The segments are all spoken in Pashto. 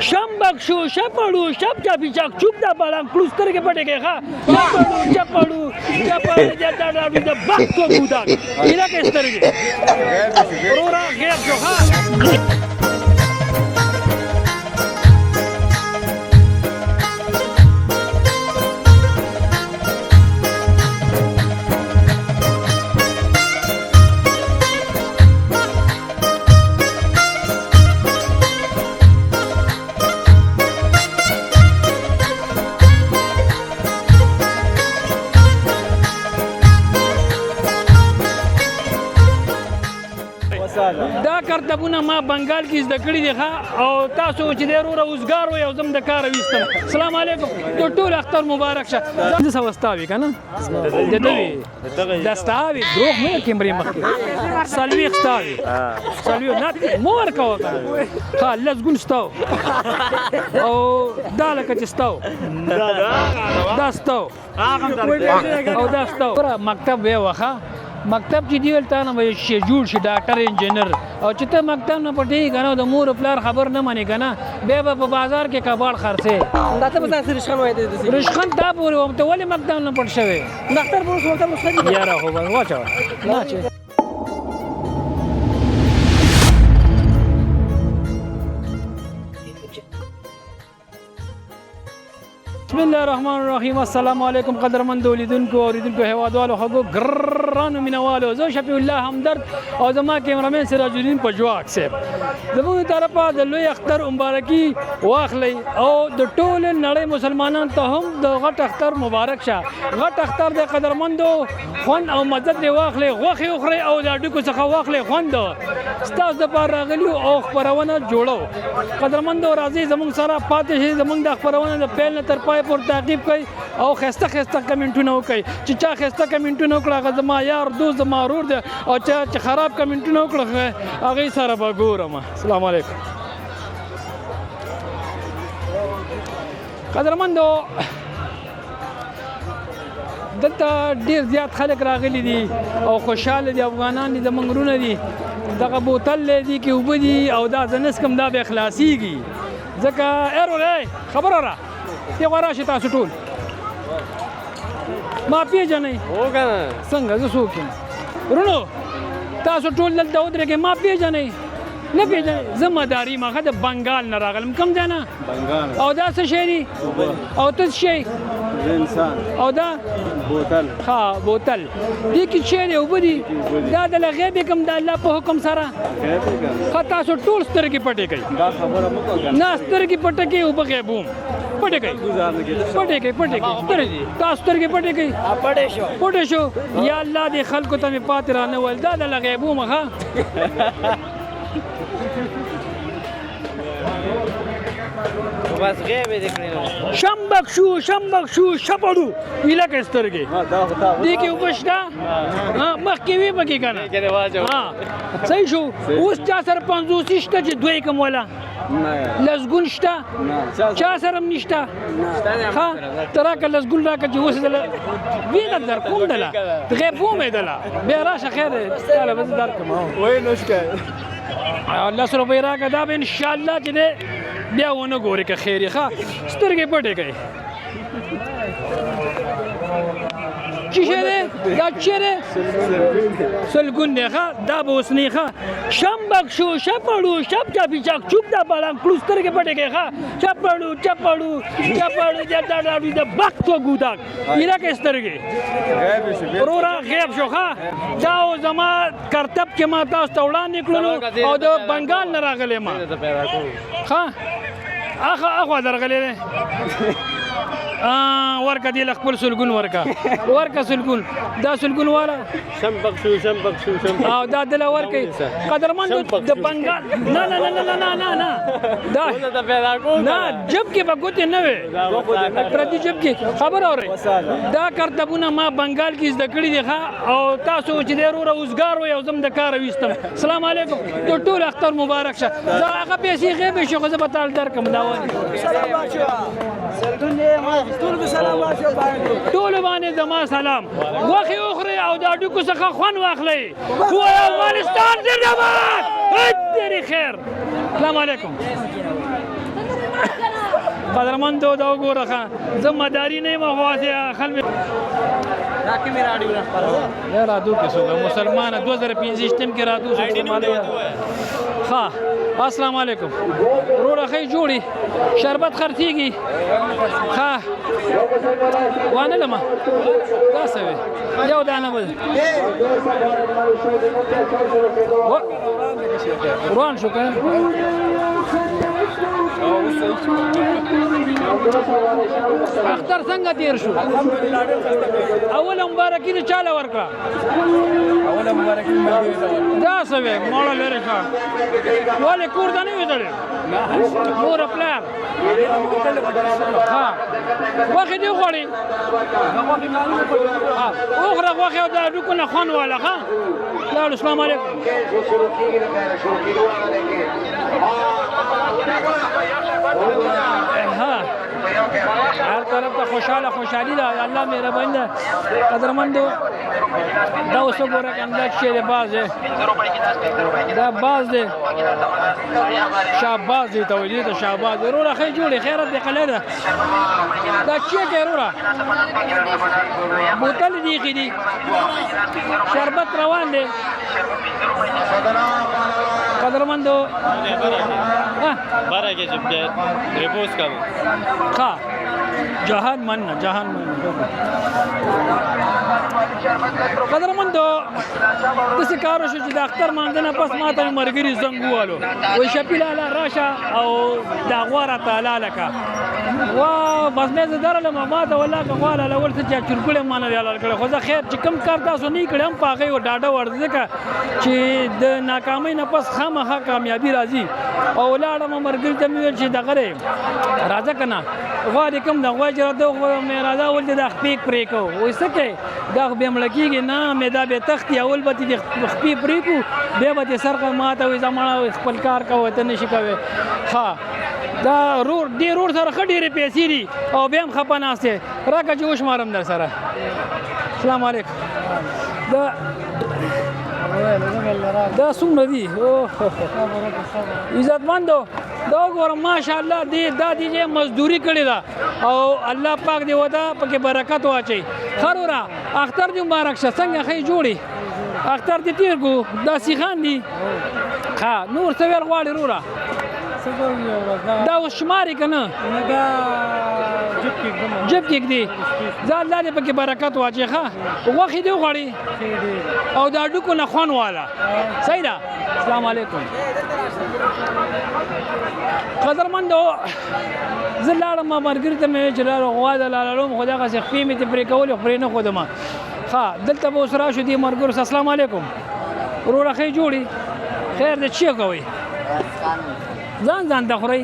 شمبک شو شپړو شپ چاپی چاک چوک دا بالام کلوستر کې پټه کې ښا چپړو د بخت ګودا اینا کې سترګې ورورا غیب شو ښا دا کرتبونه ما بنگال کې زده کړي دي ښه او تاسو چې دی وروره اوزګار وئ او زه م د کاره ویستم السلام علیکم د ټول اختر مبارک شه پنځه سوه ستا وي که نه د ده وي دا ستا وي دروغ مه کیمرې مخکې څلوېښت ستا وي څلوېښت مه ورکوه که نه ښه لس ګون ستا و او دا لکه چې ستا و دا ستا و او دا ستا و مکتب وی وښه مکتب چې دی ولته نه به شي جوړ شي ډاکټر انجینر او چې ته مکتب نه پټېږي که نه د مور پلار خبر نه منې که نه بیا به په بازار کې کباړ خرڅې دا ته به تاسې رشخند وایې رشخند تا پورې وم ته ولې مکتب نه پټ شوې ډاکټر به اوس مکتب رخصت یاره خو به واچوه نه چې بسم الله الرحمن الرحیم السلام علیکم قدرمندو لیدونکو اوریدونکو هیوادوالو خوږو ګرانو مینوالو زه شفیع الله همدرد او زما کیمرامین سراج الدین پژواک صاحب زموږ طرفه د لوی اختر مبارکي واخلئ او د ټول نړۍ مسلمانانو ته هم د غټ اختر مبارک شه غټ اختر د قدرمندو خوند او مزه ترې واخلئ غوښې وخورئ او د هډوکو څخه واخلئ خوند ستاسو دپاره راغلي او خپرونه جوړو قدرمندو راځئ زموږ سره پاتې شئ زموږ دا خپرونه د پیل نه تر پای پر تعقیب کوي او خسته کمنټونه وکړي چې چا خسته کمنټونه وکړه هغه زما یار دوست زما ورور دی او چا چې خراب کمنټونه وکړه هغې سره به ګورم السلام علیکم قدرمندو دلته ډېر زیات خلک راغلي دي او خوشحاله دي افغانان دي زموږ وروڼه دي دغه بوتل دی کې اوبه دي او دا زه نسکم دا بیا خلاصېږي ځکه ایرو خبره را دی غوا راشئ تاسو ټول ما پیژنئ څنګه زه څوک یم وروڼو تاسو ټول دلته ودرېږئ ما پیژنئ نه پیژنئ زه مداري یم هغه د بنګال نه راغلم کوم ځای نه او دا څه شی دي او ته څه شی او دا بوتل ها بوتل دې کې شی دی اوبه دي دا د غیب کوم د الله په حکم سره ښه تاسو ټول سترګې پټې کوئ نه سترګې پټې کوي اوبه غیب هم پټې کوي تاسو سترګې پټې کوي پټې شو یا الله دې خلکو ته مې پاتې رانه ویل دا د غیب هم ښه بس غیب دې کړی نو شمبک شو شپړو ایله کې سترګې دې کې اوبه شته مخکې وي پکې که نه صحیح شو اوس چا سره پنځوسي شته چې دوی کوم والا لسګون شته چا سره هم نشته ښه ته راکړه لسګون راکړه چې اوس دله وینه در کوم دله غیب ومې دله بیا راشه خیر دی تاله به زه درکړم وایي نشته 10 روپۍ راکړه دا به انشاءالله چې دی بیا ونه ګورې که خیر یې ښه سترګې پټې کوي چی شی دی دا چی دی سلګون دی ښه دا به اوس نه ښه شمبک شو شپړو شپ چاپی چاک چوک دا بالام کړو سترګې پټې کوي ښه چپړو د بخت ګودا ایله کې سترګې ورورا غیب شو ښه دا او زما کرتب کې ما تاسو ته وړاندې کړلو او د بنګال نه راغلی ما ښه اخوا درغلی دی ورکه دی خپل سلګون ورکه سلګون دا سلګون والا شمبک شو او دا دله ورکه قدرمندو د بنګال نه دا نه جب کې به ګوتې نه وي پردي جب کې خبر اورئ دا کرتبونه ما بنګال کې زده کړي دي ښه او تاسو چې دی وروره اوزګار وئ او زه م د کاره ویستم السلام علیکم د ټول اختر مبارک شه زه هغه پیسې غیبې شو خو زه به تاله درکړم دا ټولو باندې زما سلام غوښې وخورئ او د هډوکو څخه خوند واخلئ وایه افغانستان زنده‌باد تیری خیر السلام علیکم قدرمندو دا وګوره ښه زه مداري نه یم خو هسې خلک دا کومې راډیو نه خپروه یا رادو کې څوک مسلمانه 2015 کې رادو څوک ښه السلام علیکم وروره ښې جوړې شربت خرڅېږي ښه وانه لمه دا څه وې یو دانه به روان شو که اختر څنګه تیر شو اوله مبارکي دې چاله ورکړه اوله مبارکي دا څه وې موړه لرې ښه ولې کور ته نه وې تړې مور پلار ها غوښې دې وخوړې وخوره غوښې او د هډوکو نه خوند واله ښه لاړو السلام علیکم ها هر طرف ته خوشحالي ده الله مهربان ده قدرمندو دا اوس وګوره کنده چې د باز دا باز دی شاباز دی ته ویل ته شاباز وروره ښې جوړې خیرت دې قلعه ده دا چې کې وروره بوتل دی کې دي شربت روان دی قدرمندو بارہ کے جب ریپوز کا ها جهان من قدرمندو داسې کار وشو چې د اختر مانځنه پس ما ته ملګري زنګ ووهلو وایي شفیع لاله راشه او دا غوا راته حلاله کړه بس مې زه درلم ما ته والله که غوا حلاله ول څه چې چرګوړی ما نه دی حلال کړی خو زه خیر چې کوم کار تاسو نه کړی هم په هغې ډاډه ور ځکه چې د ناکامۍ نه پس خامخا کامیابي راځي او ولاړم ملګري ته مې ویل چې دغه دی راځه که نه غوا دې کوم د غوا چې راته مې راځه ول دې دا خپې پرې کوو وایي څه کوې دا خو بیا مړه کېږي نه مې دا بې تختي اول به دې خپې پرې کړو بیا به دې سر ما ته وایي زما خپل کار کوه ته نه شي کوې ها دا دې رور سره ښه ډېرې پیسې دي او بیا هم خفه ناست دی راکړه چې وشمارم در سره السلام علیکم دا څومره دي عزتمندو دا وګوره ماشاءالله دا دې مزدوري کړې ده او الله پاک دې وته پکې برکت واچوي ښه وروره اختر دې مبارک شه څنګه ښې جوړې اختر دې تېر کړو دا سیخان دي ښه نور څه ویل غواړې وروره دا اوس شمارې که نه جب کې ږدي زه الله دې پکې برکت واچوي ښه غوښې دې وغواړي او د هډوکو نه خوند واله صحیح ده السلام علیکم قدرمندو زه لاړم ملګري ته مې چې غوا د لاړم خو دغسې خپې مې ترې پرې کولې خو پرې نه ښودم ښه دلته به اوس راشو دې ملګرو سره السلام علیکم وروره ښې جوړې خیر دې چې کوئ ځان ته خورئ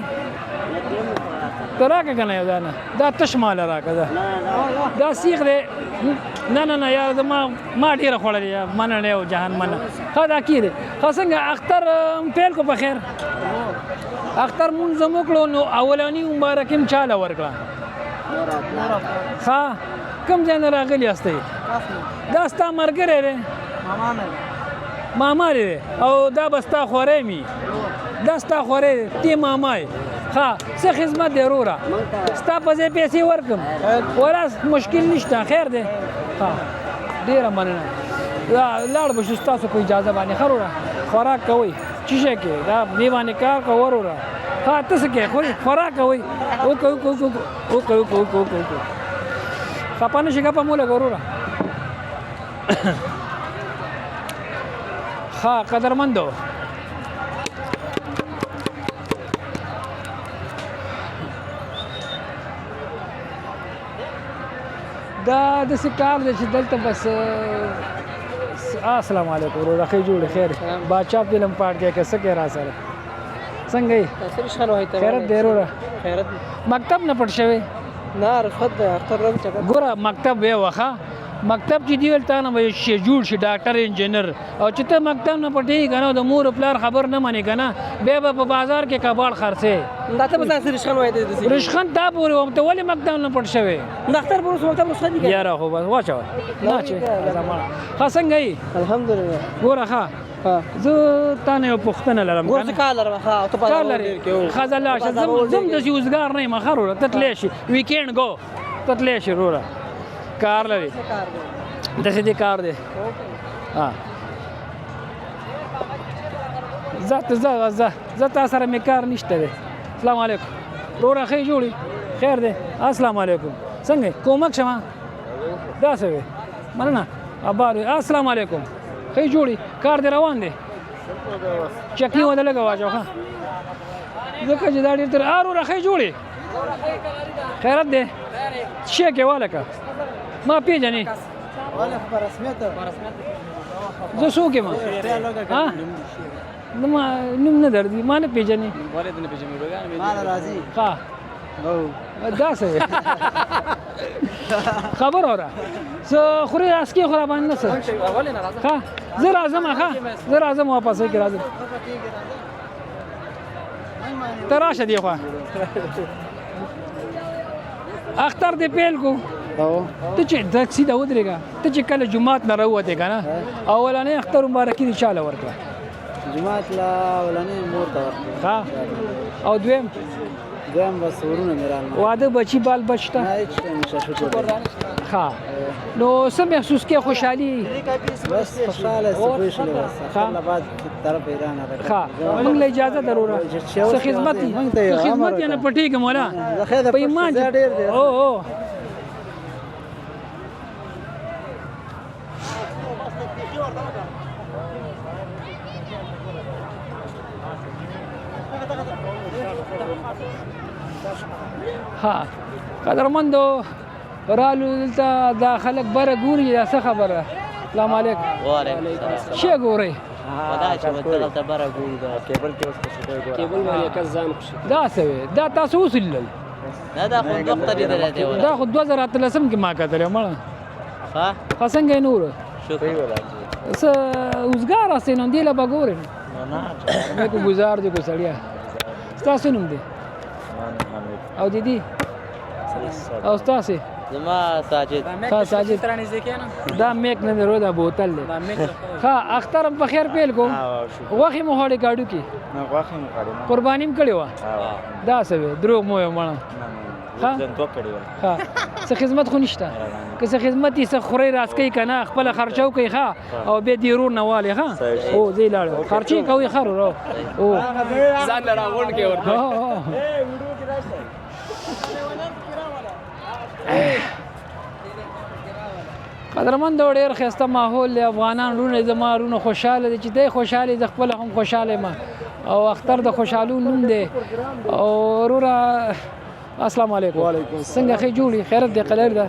ته راکړه که نه یو دانه دا تش ماله راکړه دا سیخ دی نه یار ما ډېره خوړلې مننه او جهان منه ښه دا کې دی ښه څنګه اختر پیل کو په خیر اختر مونځ هم وکړو نو اولاني مبارکي هم چاله ورکړه ښه کوم ځای نه راغلي یاستئ دا ستا ملګری دی ماما دی او دا به ستا خوری می دا ستا خوری دی تی ماما یې ښه څه خدمت دی وروره ستا په ځای پیسې ورکړم وراس مشکل نشته خیر دی ښه ډېره مننه لاړ به شو ستاسو په اجازه باندې ښه وروره خوراک کوئ څه شی کې دا دې باندې کار کوه وروره ها ته څه کوې خوراک کوئ وکړئ خفه نه شي ګپه مو لږه وروره ها قدرمندو دا داسې کار دی چې دلته بس السلام علیکم وروره ښې جوړې خیر باچا فلم پارټۍ کې څه کې را سره څنګه یې خیرت دی وروره مکتب نه پټ شوی نه رخصت دی اختر رنګ چکر ګوره مکتب وې وخه مکتب چې دی ولته نه وي شي جوړ شي ډاکټر انجینر او چې ته مکتب نه پټې کنه د مور پلار خبر نه مانی کنه به په بازار کې کباړ خرڅه دا ته بس رشخان وای دي رشخان تا پورې ومته ولې مکتب نه پټ شوی ډاکټر پر مکتب رخصت دي یاره خو بس واچو نه چې څنګه یې الحمدلله ګوره ښه زه تا نه یو پوښتنه لرم ګور څه کار لرم ها ته په کار لري ښځه لاړ شه زم داسې اوزګار نه یم ښه وروره ته تللی شي ویکینډ ګو ته تللی شي وروره کار لري داسې دې کار دی زه تا سره مې کار نشته دی السلام علیکم وروره ښې جوړې خیر دی السلام علیکم څنګه کومک شمه داسې وې مننه آباد السلام علیکم ښې جوړې کار دی روان دی چکني ونه لږه واچو ښه ځکه چې دا ډېر تر وروره ښې جوړې خیرت دی څه کې والکه ما پیژنې زه څوک یم ما نوم نه درځي ما نه پیژنې ښه داسې خبر اوره زه خورې اسکي خو را باندې نه څه ښه زه راځم ښه زه راځم واپس کې راځم ته راشه دی خوا اختر دې پیل کو ته چې سیده ودرېږه ته چې کله جومات نه راووتې که نه اولنۍ اختر مبارکي دې چاله ورکړه جومات لا اولنۍ مور ته ورکړه ښه او دویم بس ورونه مې رانه واده بچي بال بچ ته ښه نو څه محسوس کې خوشحالي بس خوشحاله سپېشل بس خپل بعد طرف ایران ښه موږ له اجازه ضروره څه خدمت یې نه پټېږم مولا په ایمان او ها قدرمندو رالو دلته دا خلک بره ګوري دا څه خبره السلام علیکم وعلیکم السلام څه ګورئ خدا چې دلته بره ګوري دا کیبل کې اوس کیبل باندې کس ځان خوشي دا څه دا تاسو وسلل دا خو وخت دی درته دا خو 2013 کې ما کتل مړه ها څنګه نور شکر څه اوسګار اسې نو دی لا بګورې نه مې کو گزار دې کو سړیا تاسو نوم دی او دیدی او تاسو زما ساجد ساجد دا میک نه درو دا بوتل دی ها اختر په خیر پیل کو واخې مو هړې کاډو کې قربانیم کړی و دا څه دروغ مو مړه ها څه خدمت خو نشته که څه خدمت یې څه خوري راس کوي کنه خپل خرچو کوي ښه او به دیرور نه والی ښه او زی لاړ خرچي کوي خرو او ځان راغون کې ورته قدرمند ډېر ښایسته ماحول دی افغانان لونه زما رونه خوشحاله دي چې دی خوشحاله د خپل هم خوشحاله ما او اختر د خوشحالو نوم دی او وروره السلام علیکم وعلیکم څنګه ښه جوړي خیرت دی قلر ده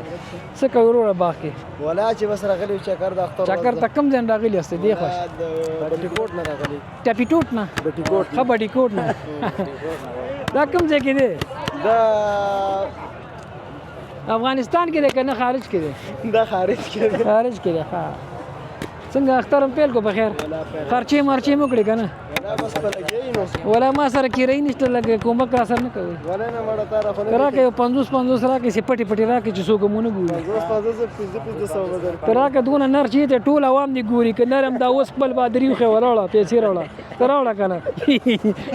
څه کوي وروره باغ کې ولا چې بس راغلی چکر د اختر چکر ته کم ځای راغلی است دی خوښ بټیکوټ نه راغلی ټاپیټوټ نه بټیکوټ ها بټیکوټ نه دا کوم ځای کې دی دا افغانستان کې دی کنه خارج کې دی دا خارج کې خارج کې دی ها څنګه اختر پیل کو بخیر خرچې مرچې مو کړې کنه بس په لګي نو ولا ما سره کیرای نشته لګي کومک را سره نه کوي ولا نه مړه تاره خو کرا کې 50 را کې سپټي پټي را کې چې څوک مونږ ګوري کرا کې دونه نر چې ته ټول عوام دي ګوري ک نرم دا اوس خپل بادری خو وراړه پیسې راوړه تراوړه کنه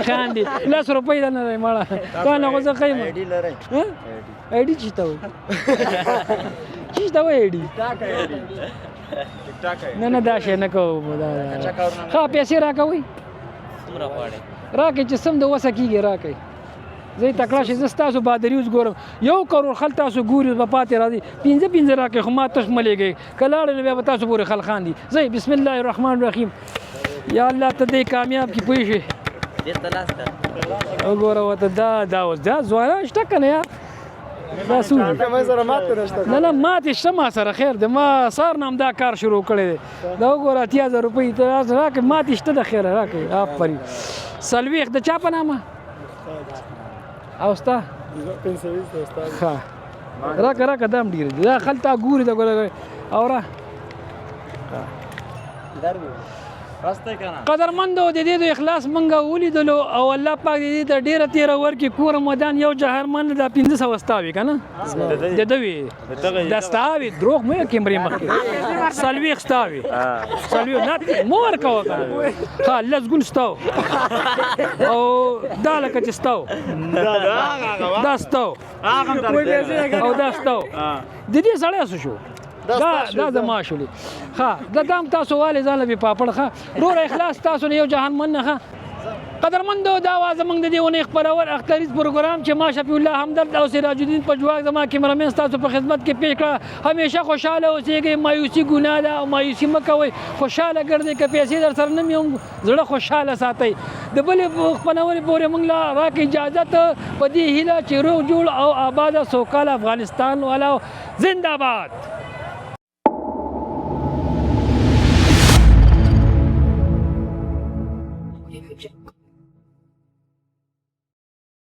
خاندي 10 روپۍ نه مړه کنه غوځه قیمه ایډي لري ایډي چیتا وي چیتا وي ایډي نه دا شي نه کوم ها پیسې راکوي راکې چې سم د وسه کېږي راکې زه تکړه شي زه ستاسو بادري اوس ګورم 1 کروڑ خلک تاسو ګوري په پاتې راځي 15 راکې خو ما تاسو ملېږي کلاړ نه بیا تاسو پورې خلک خاندي زه بسم الله الرحمن الرحیم یا الله ته دې کامیاب کی پوي شي دې تلاسته وګوره وته دا اوس دا ځوانه شته کنه یار دا سو مې سره ماته نشته نه ماته شته ما سره خیر د ما سار نام دا کار شروع کړی دا وګوره 3000 روپۍ ته راکې ماته شته د خیر راکې آفرین سلويخ د چا په نامه او ستا پنسوي استاد ها راکه دام ډیر دا خلتا ګوري دا ګوره اوره قدرمندو د دې د اخلاص منګه ولیدلو او الله پاک دې ته ډیره تیره ورکړي کور مدان یو جهرمن د 1500 واستاوي کنه د دوی د استاوي دروغ مې کیمرې مخکې سلوي استاوي سلوي نه مور کا وکړه ها لزګون استاو او دالکه چې استاو دا استاو او دا استاو د دې سړی څه شو دا د ماشولي ها دا دام تاسو والي ځاله به پاپړ ښه رور اخلاص تاسو نه یو جهان من نه قدرمندو دا आवाज موږ د دې ونې خبرور اختریز پروګرام چې ما شفیع الله همدرد او سراج الدین پجواک زما کیمرامین تاسو په خدمت کې پیښ کړه همیشه خوشاله اوسئ مایوسی ګناه ده او مایوسی مکوئ خوشاله ګرځئ که پیسې در سره نه وي زړه خوشاله ساتئ د بلې خپلونې پورې موږ لا راکړئ اجازت په دې هیله چې روغ جوړ او آباد سوکاله افغانستان والا زنده باد